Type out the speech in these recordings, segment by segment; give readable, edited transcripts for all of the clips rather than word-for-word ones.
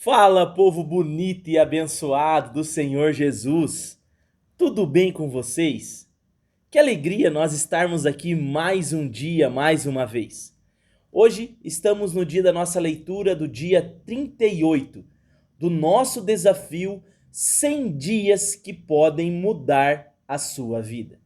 Fala, povo bonito e abençoado do Senhor Jesus. Tudo bem com vocês? Que alegria nós estarmos aqui mais um dia, mais uma vez. Hoje estamos no dia da nossa leitura do dia 38 do nosso desafio 100 dias que podem mudar a sua vida.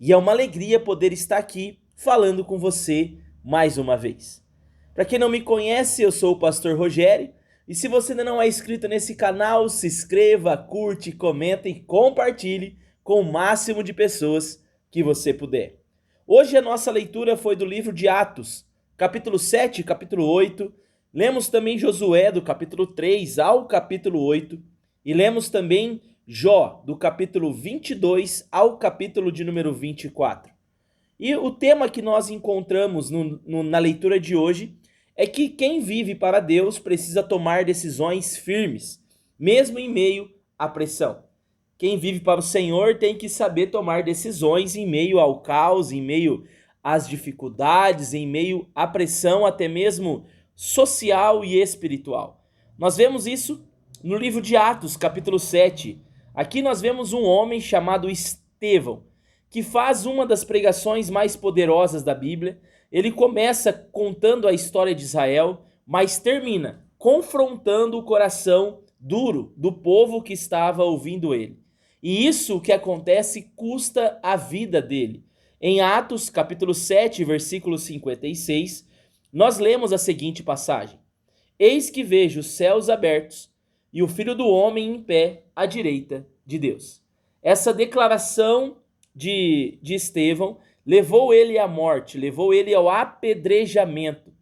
E é uma alegria poder estar aqui falando com você mais uma vez. Para quem não me conhece, eu sou o pastor Rogério. E se você ainda não é inscrito nesse canal, se inscreva, curte, comenta e compartilhe com o máximo de pessoas que você puder. Hoje a nossa leitura foi do livro de Atos, capítulo 7, capítulo 8. Lemos também Josué, do capítulo 3 ao capítulo 8. E lemos também Jó, do capítulo 22 ao capítulo de número 24. E o tema que nós encontramos na leitura de hoje é que quem vive para Deus precisa tomar decisões firmes, mesmo em meio à pressão. Quem vive para o Senhor tem que saber tomar decisões em meio ao caos, em meio às dificuldades, em meio à pressão até mesmo social e espiritual. Nós vemos isso no livro de Atos, capítulo 7. Aqui nós vemos um homem chamado Estevão, que faz uma das pregações mais poderosas da Bíblia. Ele começa contando a história de Israel, mas termina confrontando o coração duro do povo que estava ouvindo ele. E isso que acontece custa a vida dele. Em Atos, capítulo 7, versículo 56, nós lemos a seguinte passagem: Eis que vejo os céus abertos e o Filho do Homem em pé à direita de Deus. Essa declaração de Estevão levou ele à morte, levou ele ao apedrejamento.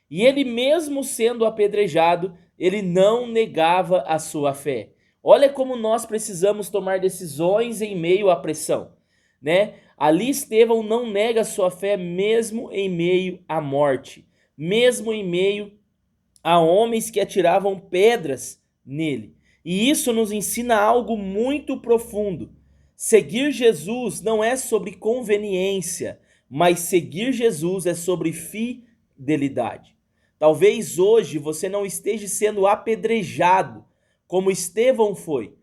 E ele, mesmo sendo apedrejado, ele não negava a sua fé. Olha como nós precisamos tomar decisões em meio à pressão, né? Ali Estevão não nega a sua fé mesmo em meio à morte, mesmo em meio a homens que atiravam pedras nele. E isso nos ensina algo muito profundo. Seguir Jesus não é sobre conveniência, mas seguir Jesus é sobre fidelidade. Talvez hoje você não esteja sendo apedrejado como Estevão foi,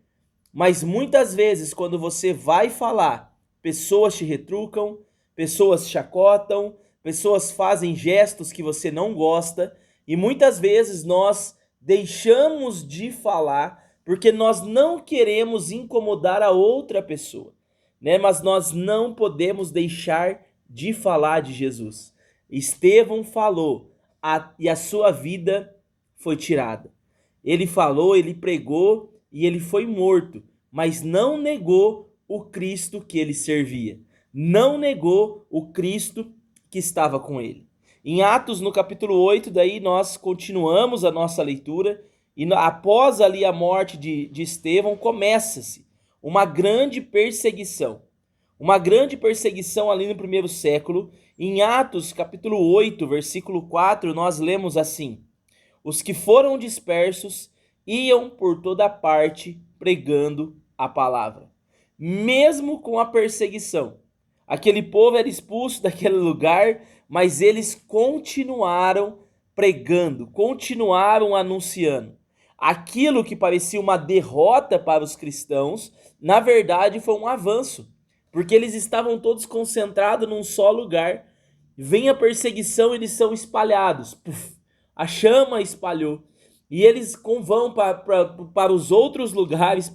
mas muitas vezes quando você vai falar, pessoas te retrucam, pessoas chacotam, pessoas fazem gestos que você não gosta, e muitas vezes nós deixamos de falar porque nós não queremos incomodar a outra pessoa, né? Mas nós não podemos deixar de falar de Jesus. Estevão falou e a sua vida foi tirada. Ele falou, ele pregou e ele foi morto, mas não negou o Cristo que ele servia. Não negou o Cristo que estava com ele. Em Atos, no capítulo 8, daí nós continuamos a nossa leitura. E após ali a morte de Estevão, começa-se uma grande perseguição. Uma grande perseguição ali no primeiro século. Em Atos, capítulo 8, versículo 4, nós lemos assim: Os que foram dispersos iam por toda parte pregando a palavra. Mesmo com a perseguição, aquele povo era expulso daquele lugar, mas eles continuaram pregando, continuaram anunciando. Aquilo que parecia uma derrota para os cristãos, na verdade foi um avanço, porque eles estavam todos concentrados num só lugar. Vem a perseguição, eles são espalhados. Puf, a chama espalhou. E eles vão para os outros lugares,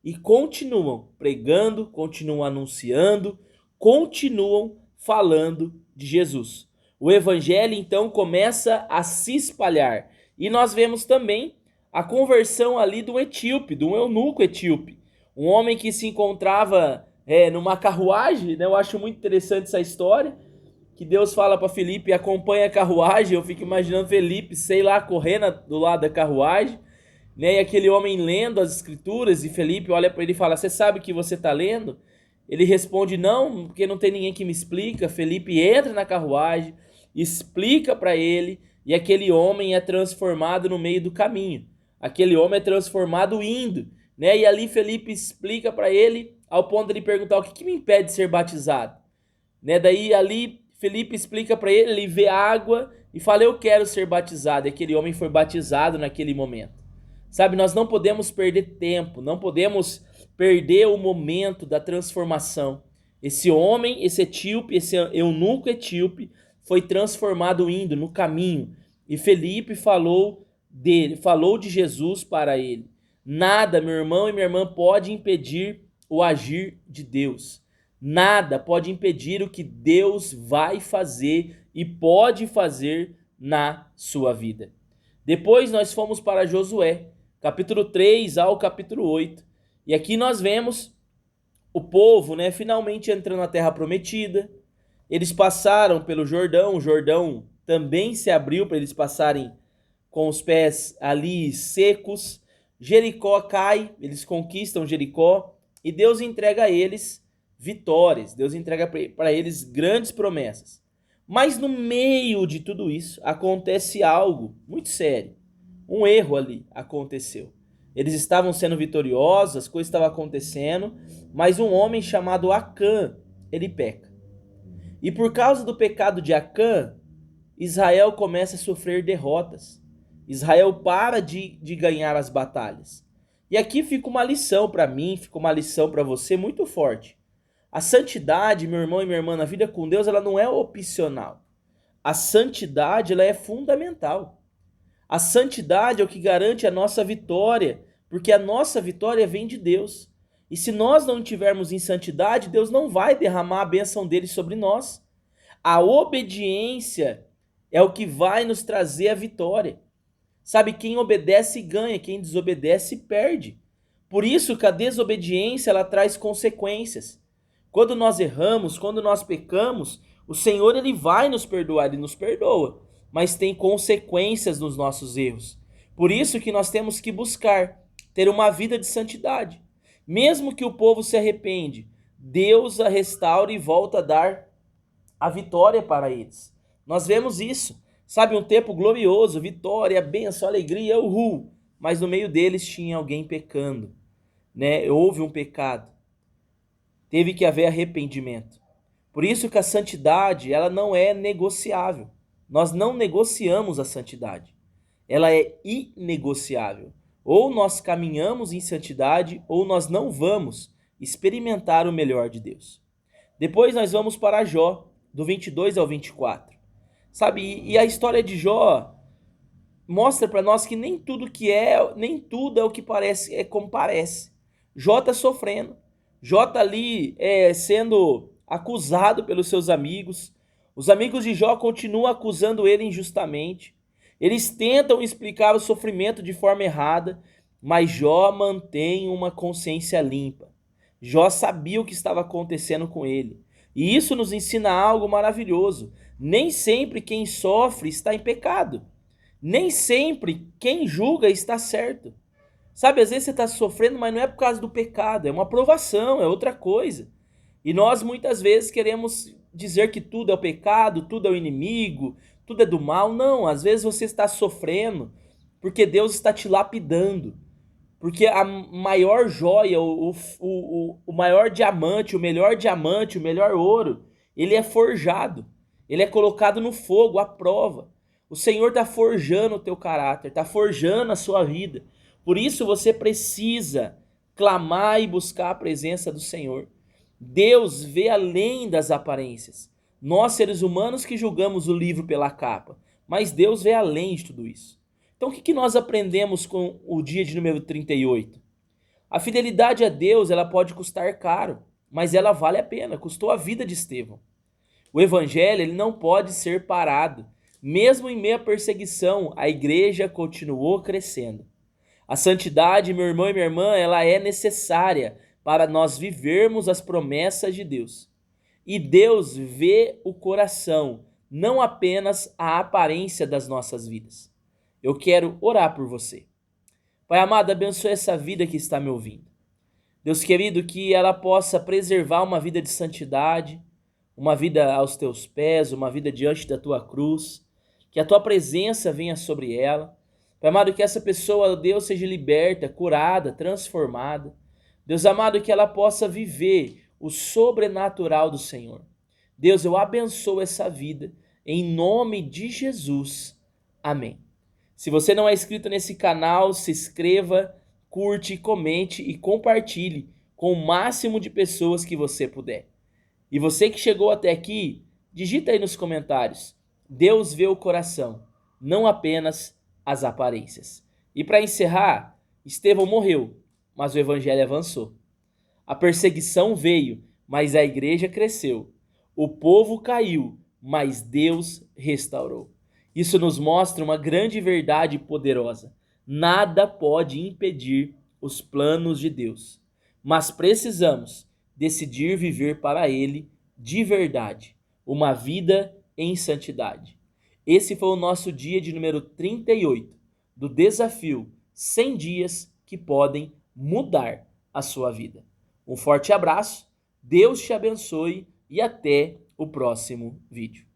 e continuam pregando, continuam anunciando, continuam falando de Jesus. O evangelho então começa a se espalhar. E nós vemos também a conversão ali do etíope, de um eunuco etíope, um homem que se encontrava numa carruagem, né? Eu acho muito interessante essa história, que Deus fala para Felipe: acompanha a carruagem. Eu fico imaginando Felipe, sei lá, correndo do lado da carruagem, né? E aquele homem lendo as escrituras, e Felipe olha para ele e fala: você sabe o que você está lendo? Ele responde: não, porque não tem ninguém que me explica. Felipe entra na carruagem, explica para ele, e aquele homem é transformado no meio do caminho. Aquele homem é transformado indo, né? E ali Felipe explica para ele, ao ponto de ele perguntar: o que me impede de ser batizado? Né? Daí ali Felipe explica para ele, ele vê água e fala: eu quero ser batizado. E aquele homem foi batizado naquele momento. Sabe, nós não podemos perder tempo, não podemos perder o momento da transformação. Esse homem, esse etíope, esse eunuco etíope foi transformado indo no caminho. E Felipe falou dele, falou de Jesus para ele. Nada, meu irmão e minha irmã, pode impedir o agir de Deus. Nada pode impedir o que Deus vai fazer e pode fazer na sua vida. Depois nós fomos para Josué, capítulo 3 ao capítulo 8. E aqui nós vemos o povo, né, finalmente entrando na terra prometida. Eles passaram pelo Jordão, o Jordão também se abriu para eles passarem com os pés ali secos. Jericó cai, eles conquistam Jericó e Deus entrega a eles vitórias, Deus entrega para eles grandes promessas. Mas no meio de tudo isso acontece algo muito sério. Um erro ali aconteceu. Eles estavam sendo vitoriosos, as coisas estavam acontecendo, mas um homem chamado Acã, ele peca. E por causa do pecado de Acã, Israel começa a sofrer derrotas. Israel para de ganhar as batalhas. E aqui fica uma lição para mim, fica uma lição para você muito forte. A santidade, meu irmão e minha irmã, na vida com Deus, ela não é opcional. A santidade, ela é fundamental. A santidade é o que garante a nossa vitória, porque a nossa vitória vem de Deus. E se nós não estivermos em santidade, Deus não vai derramar a bênção dele sobre nós. A obediência é o que vai nos trazer a vitória. Sabe, quem obedece ganha, quem desobedece perde. Por isso que a desobediência ela traz consequências. Quando nós erramos, quando nós pecamos, o Senhor ele vai nos perdoar, ele nos perdoa, mas tem consequências nos nossos erros. Por isso que nós temos que buscar ter uma vida de santidade. Mesmo que o povo se arrepende, Deus a restaura e volta a dar a vitória para eles. Nós vemos isso. Sabe, um tempo glorioso, vitória, bênção, alegria, uhul. Mas no meio deles tinha alguém pecando, né? Houve um pecado. Teve que haver arrependimento. Por isso que a santidade, ela não é negociável. Nós não negociamos a santidade. Ela é inegociável. Ou nós caminhamos em santidade, ou nós não vamos experimentar o melhor de Deus. Depois nós vamos para Jó, do 22 ao 24. Sabe, e a história de Jó mostra para nós que nem tudo é o que parece, é como parece. Jó está sofrendo. Jó está ali sendo acusado pelos seus amigos. Os amigos de Jó continuam acusando ele injustamente. Eles tentam explicar o sofrimento de forma errada, mas Jó mantém uma consciência limpa. Jó sabia o que estava acontecendo com ele. E isso nos ensina algo maravilhoso. Nem sempre quem sofre está em pecado. Nem sempre quem julga está certo. Sabe, às vezes você está sofrendo, mas não é por causa do pecado, é uma provação, é outra coisa. E nós muitas vezes queremos dizer que tudo é o pecado, tudo é o inimigo, tudo é do mal. Não, às vezes você está sofrendo porque Deus está te lapidando. Porque a maior joia, o maior diamante, o melhor ouro, ele é forjado. Ele é colocado no fogo, à prova. O Senhor está forjando o teu caráter, está forjando a sua vida. Por isso você precisa clamar e buscar a presença do Senhor. Deus vê além das aparências. Nós, seres humanos, que julgamos o livro pela capa. Mas Deus vê além de tudo isso. Então o que nós aprendemos com o dia de número 38? A fidelidade a Deus ela pode custar caro, mas ela vale a pena, custou a vida de Estevão. O evangelho ele não pode ser parado. Mesmo em meio à perseguição, a igreja continuou crescendo. A santidade, meu irmão e minha irmã, ela é necessária para nós vivermos as promessas de Deus. E Deus vê o coração, não apenas a aparência das nossas vidas. Eu quero orar por você. Pai amado, abençoe essa vida que está me ouvindo. Deus querido, que ela possa preservar uma vida de santidade, uma vida aos teus pés, uma vida diante da tua cruz, que a tua presença venha sobre ela. Pai amado, que essa pessoa, Deus, seja liberta, curada, transformada. Deus amado, que ela possa viver o sobrenatural do Senhor. Deus, eu abençoo essa vida, em nome de Jesus. Amém. Se você não é inscrito nesse canal, se inscreva, curte, comente e compartilhe com o máximo de pessoas que você puder. E você que chegou até aqui, digita aí nos comentários: Deus vê o coração, não apenas as aparências. E para encerrar, Estevão morreu, mas o evangelho avançou. A perseguição veio, mas a igreja cresceu. O povo caiu, mas Deus restaurou. Isso nos mostra uma grande verdade poderosa. Nada pode impedir os planos de Deus, mas precisamos decidir viver para Ele de verdade, uma vida em santidade. Esse foi o nosso dia de número 38 do desafio 100 dias que podem mudar a sua vida. Um forte abraço, Deus te abençoe e até o próximo vídeo.